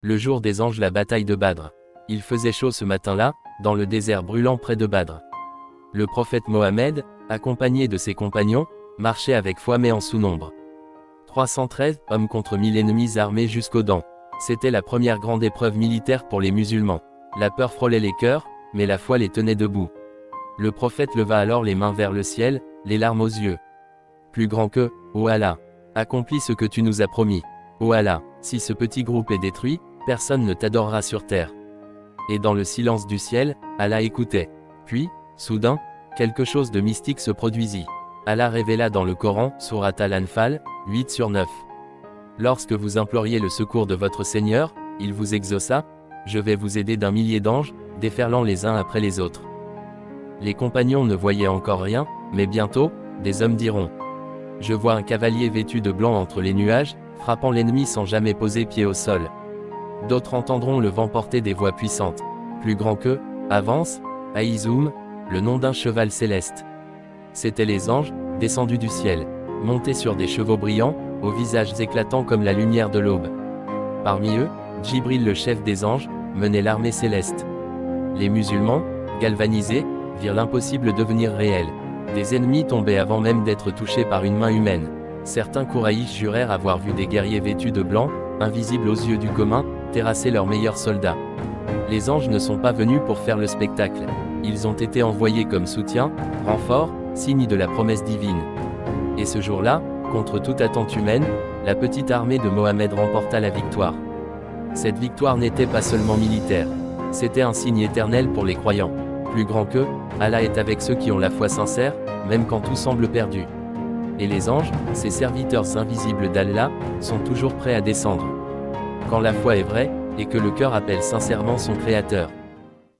Le jour des anges, la bataille de Badr. Il faisait chaud ce matin-là, dans le désert brûlant près de Badr. Le prophète Mohammed, accompagné de ses compagnons, marchait avec foi mais en sous-nombre. 313 hommes contre 1000 ennemis armés jusqu'aux dents. C'était la première grande épreuve militaire pour les musulmans. La peur frôlait les cœurs, mais la foi les tenait debout. Le prophète leva alors les mains vers le ciel, les larmes aux yeux. Plus grand que, ô Allah, accomplis ce que tu nous as promis. Ô Allah, si ce petit groupe est détruit, personne ne t'adorera sur terre. Et dans le silence du ciel, Allah écoutait. Puis, soudain, quelque chose de mystique se produisit. Allah révéla dans le Coran, Surat Al-Anfal, 8/9. Lorsque vous imploriez le secours de votre Seigneur, il vous exauça, je vais vous aider d'un millier d'anges, déferlant les uns après les autres. Les compagnons ne voyaient encore rien, mais bientôt, des hommes diront. Je vois un cavalier vêtu de blanc entre les nuages, frappant l'ennemi sans jamais poser pied au sol. D'autres entendront le vent porter des voix puissantes. Plus grand que, avance, Aïzoum, le nom d'un cheval céleste. C'étaient les anges, descendus du ciel, montés sur des chevaux brillants, aux visages éclatants comme la lumière de l'aube. Parmi eux, Djibril le chef des anges, menait l'armée céleste. Les musulmans, galvanisés, virent l'impossible devenir réel. Des ennemis tombaient avant même d'être touchés par une main humaine. Certains Kouraïs jurèrent avoir vu des guerriers vêtus de blanc, invisibles aux yeux du commun, terrasser leurs meilleurs soldats. Les anges ne sont pas venus pour faire le spectacle. Ils ont été envoyés comme soutien, renfort, signe de la promesse divine. Et ce jour-là, contre toute attente humaine, la petite armée de Mohammed remporta la victoire. Cette victoire n'était pas seulement militaire. C'était un signe éternel pour les croyants. Plus grand que, Allah est avec ceux qui ont la foi sincère, même quand tout semble perdu. Et les anges, ces serviteurs invisibles d'Allah, sont toujours prêts à descendre. Quand la foi est vraie, et que le cœur appelle sincèrement son Créateur.